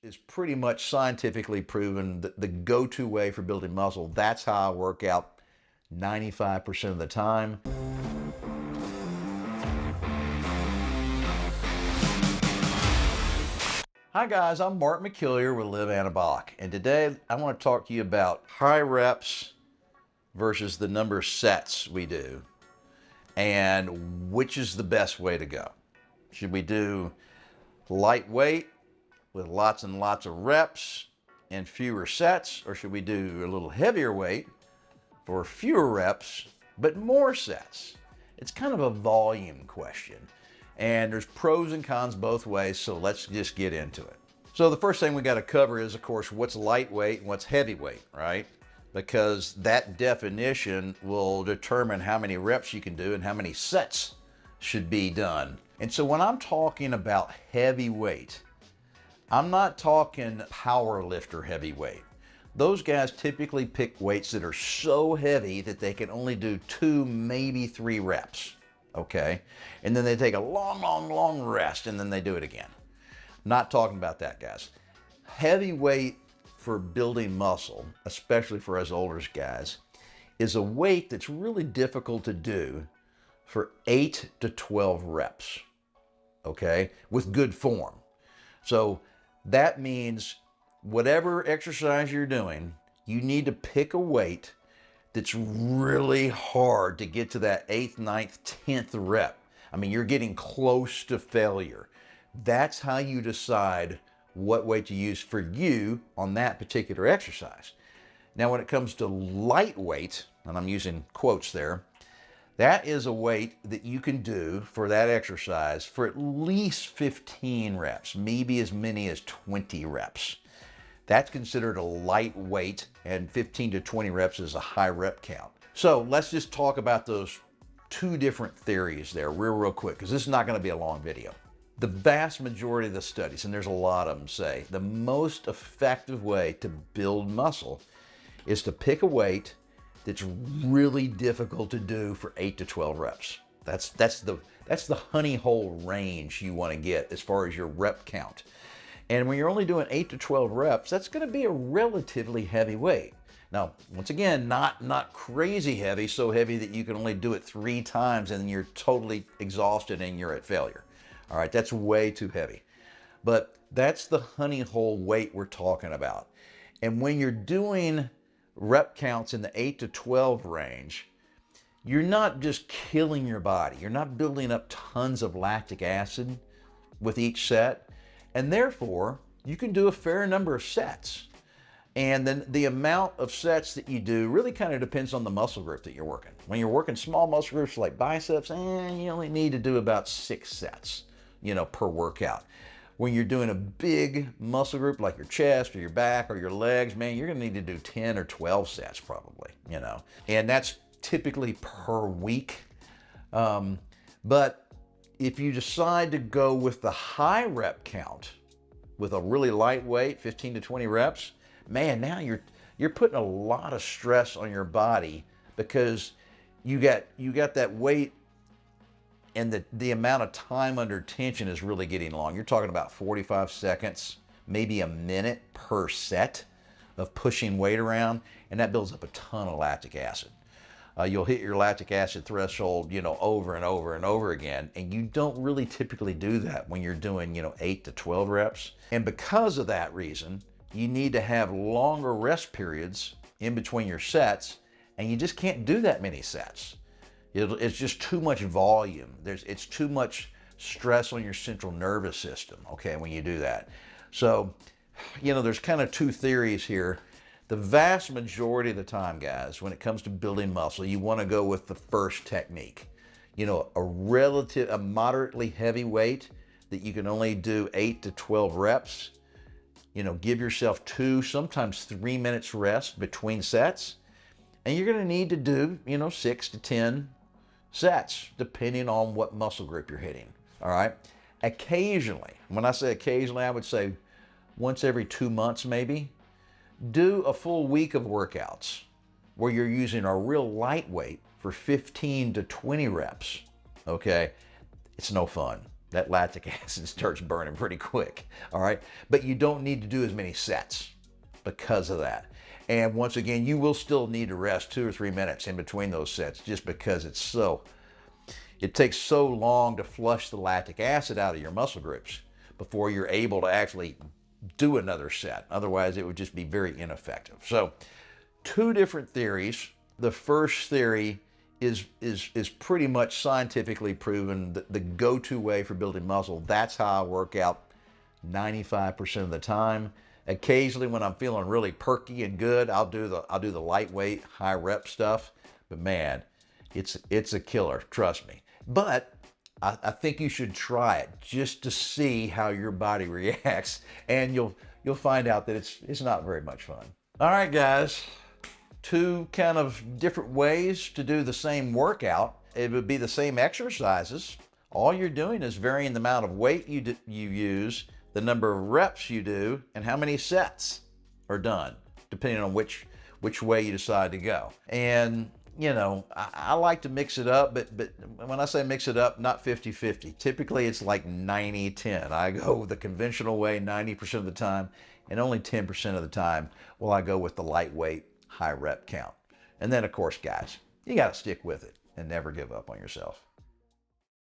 is pretty much scientifically proven the go-to way for building muscle. That's how I work out 95% of the time. Hi guys, I'm Mark McKillier with Live Anabolic, and today I want to talk to you about high reps versus the number of sets we do, and which is the best way to go. Should we do lightweight with lots and lots of reps and fewer sets, or should we do a little heavier weight for fewer reps but more sets? It's kind of a volume question, and there's pros and cons both ways, so let's just get into it. So the first thing we got to cover is, of course, what's lightweight and what's heavyweight, right? Because that definition will determine how many reps you can do and how many sets should be done. And so when I'm talking about heavyweight, I'm not talking power lifter heavyweight. Those guys typically pick weights that are so heavy that they can only do 2, maybe 3 reps, okay? And then they take a long rest and then they do it again. Not talking about that, guys. Heavyweight for building muscle, especially for us older guys, is a weight that's really difficult to do for 8 to 12 reps, okay, with good form. So that means whatever exercise you're doing, you need to pick a weight that's really hard to get to that 8th, 9th, 10th rep. I mean, you're getting close to failure. That's how you decide what weight to use for you on that particular exercise. Now, when it comes to lightweight, and I'm using quotes there, that is a weight that you can do for that exercise for at least 15 reps, maybe as many as 20 reps. That's considered a lightweight, and 15 to 20 reps is a high rep count. So let's just talk about those two different theories there real quick, because this is not going to be a long video. The vast majority of the studies, and there's a lot of them, say the most effective way to build muscle is to pick a weight that's really difficult to do for 8 to 12 reps. That's the honey hole range you want to get as far as your rep count. And when you're only doing 8 to 12 reps, that's going to be a relatively heavy weight. Now, once again, not crazy heavy, so heavy that you can only do it 3 times and then you're totally exhausted and you're at failure. All right, that's way too heavy. But that's the honey hole weight we're talking about. And when you're doing rep counts in the 8 to 12 range, you're not just killing your body. You're not building up tons of lactic acid with each set. And therefore, you can do a fair number of sets. And then the amount of sets that you do really kind of depends on the muscle group that you're working. When you're working small muscle groups like biceps, you only need to do about 6 sets, per workout. When you're doing a big muscle group like your chest or your back or your legs, man, you're gonna need to do 10 or 12 sets probably, And that's typically per week. But if you decide to go with the high rep count with a really lightweight, 15 to 20 reps, man, now you're putting a lot of stress on your body because you got that weight, and the amount of time under tension is really getting long. You're talking about 45 seconds, maybe a minute per set of pushing weight around, and that builds up a ton of lactic acid. You'll hit your lactic acid threshold, over and over and over again, and you don't really typically do that when you're doing, 8 to 12 reps. And because of that reason, you need to have longer rest periods in between your sets, and you just can't do that many sets. It's just too much volume. It's too much stress on your central nervous system, okay, when you do that. So, there's kind of 2 theories here. The vast majority of the time, guys, when it comes to building muscle, you want to go with the first technique. A moderately heavy weight that you can only do 8 to 12 reps. Give yourself 2, sometimes 3 minutes rest between sets. And you're going to need to do, 6 to 10 sets, depending on what muscle group you're hitting. All right. Occasionally, when I say occasionally, I would say once every 2 months, maybe, do a full week of workouts where you're using a real lightweight for 15 to 20 reps. Okay. It's no fun. that lactic acid starts burning pretty quick, all right? But you don't need to do as many sets because of that. And once again, you will still need to rest 2 or 3 minutes in between those sets just because it takes so long to flush the lactic acid out of your muscle groups before you're able to actually do another set. Otherwise, it would just be very ineffective. So, two different theories. The first theory is pretty much scientifically proven, the go-to way for building muscle. That's how I work out 95% of the time. Occasionally, when I'm feeling really perky and good, I'll do the lightweight, high rep stuff. But man, it's a killer, trust me. But I think you should try it just to see how your body reacts, and you'll find out that it's not very much fun. All right, guys, two kind of different ways to do the same workout. It would be the same exercises. All you're doing is varying the amount of weight you use, the number of reps you do, and how many sets are done, depending on which way you decide to go. And you know, I like to mix it up, but when I say mix it up, not 50-50. Typically, it's like 90-10. I go the conventional way 90% of the time, and only 10% of the time will I go with the lightweight, high rep count. And then, of course, guys, you got to stick with it and never give up on yourself.